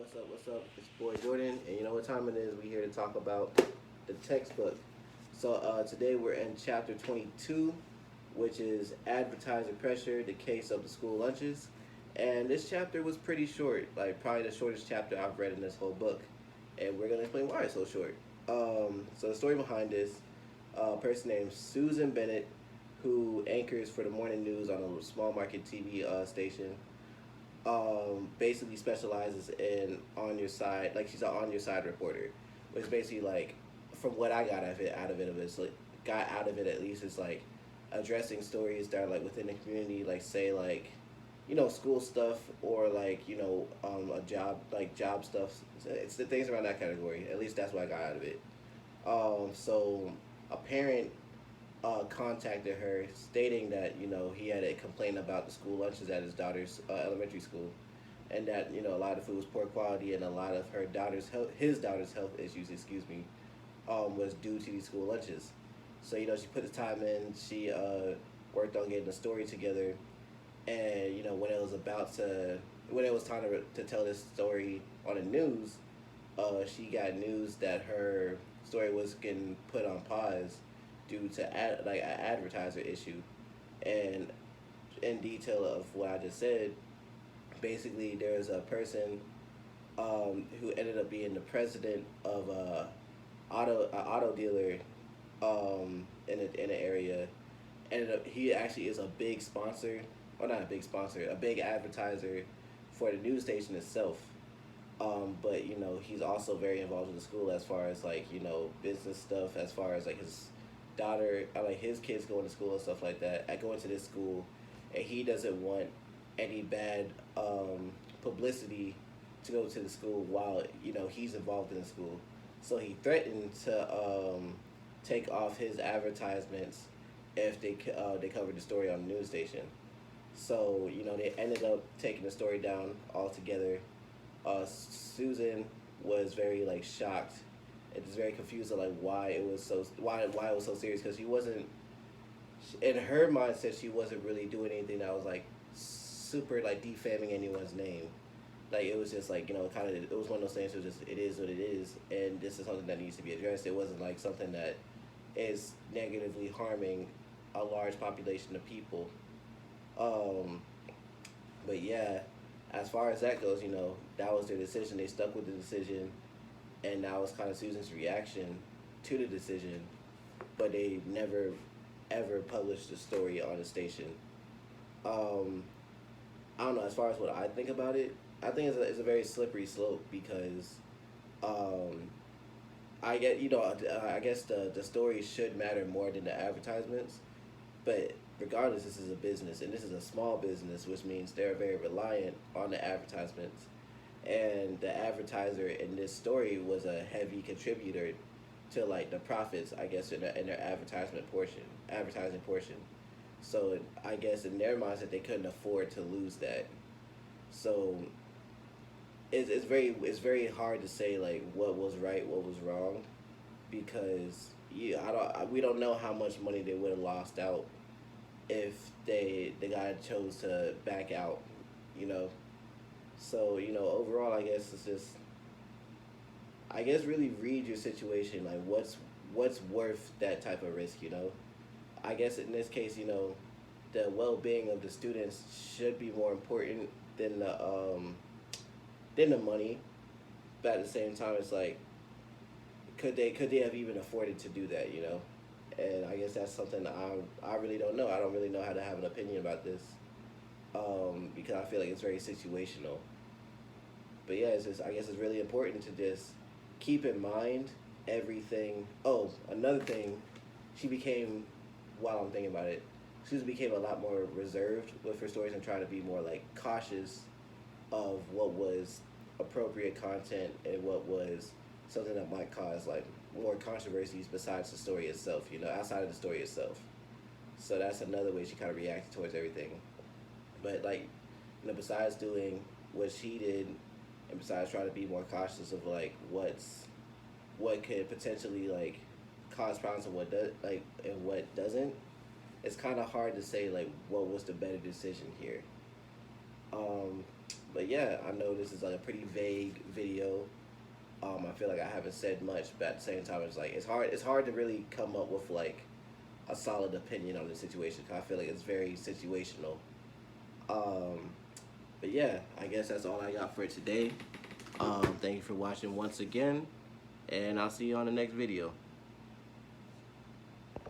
What's up? What's up? It's your boy Jordan, and you know what time it is. We're here to talk about the textbook. Today we're in chapter 22, which is advertiser pressure, the case of the school lunches. And this chapter was pretty short, like probably the shortest chapter I've read in this whole book. And we're gonna explain why it's so short. So the story behind this, a person named Susan Bennett, who anchors for the morning news on a small market TV station, basically specializes in on your side, like she's an on your side reporter, which basically like, from what I got got out of it at least, is like addressing stories that are like within the community, like say like, school stuff or like a job, like job stuff. It's the things around that category. At least that's what I got out of it. So a parent contacted her stating that he had a complaint about the school lunches at his daughter's elementary school, and that a lot of food was poor quality, and a lot of his daughter's health issues, was due to these school lunches. So she put the time in. She worked on getting the story together, and when it was time to tell this story on the news, she got news that her story was getting put on pause due to an advertiser issue. And in detail of what I just said, basically there's a person who ended up being the president of a auto dealer in the area. Ended up He actually is a big sponsor, or not a big sponsor, a big advertiser for the news station itself. But he's also very involved in the school as far as like business stuff, as far as like his daughter, like his kids going to school and stuff like that. I go into this school, and he doesn't want any bad publicity to go to the school while he's involved in the school. So he threatened to take off his advertisements if they covered the story on the news station. So they ended up taking the story down altogether. Susan was very like shocked and just very confused of like why it was so serious, because she wasn't, in her mindset, she wasn't really doing anything that was like super like defaming anyone's name. Like it was just like kind of, it was one of those things. It was just, it is what it is, and this is something that needs to be addressed. It wasn't like something that is negatively harming a large population of people. Um, but yeah, as far as that goes, that was their decision. They stuck with the decision, and that was kind of Susan's reaction to the decision. But they never ever published the story on the station. Um, I don't know. As far as what I think about it, I think it's a very slippery slope, because um, I guess the story should matter more than the advertisements. But regardless, this is a business, and this is a small business, which means they're very reliant on the advertisements. And the advertiser in this story was a heavy contributor to like the profits, I guess, in their advertising portion. So I guess in their mindset, they couldn't afford to lose that. So it's very hard to say like what was right, what was wrong, because we don't know how much money they would have lost out if the guy chose to back out, you know. So overall, I guess it's just, I guess, really read your situation, like what's worth that type of risk, you know. I guess in this case, the well being of the students should be more important than the money. But at the same time, it's like, could they have even afforded to do that, you know? And I guess that's something I really don't know. I don't really know how to have an opinion about this, because I feel like it's very situational. But yeah, it's just, I guess it's really important to just keep in mind everything. Oh, another thing, she became, while I'm thinking about it, Susan became a lot more reserved with her stories and trying to be more like cautious of what was appropriate content and what was something that might cause like more controversies besides the story itself, outside of the story itself. So that's another way she kind of reacted towards everything. But like, besides doing what she did, and besides trying to be more cautious of like what could potentially like cause problems and what does, like, and what doesn't, it's kind of hard to say like what was the better decision here. Um, But yeah, I know this is like a pretty vague video. I feel like I haven't said much, but at the same time, it's like it's hard to really come up with like a solid opinion on the situation. 'Cause I feel like it's very situational. Um, but yeah, I guess that's all I got for today. Thank you for watching once again, and I'll see you on the next video.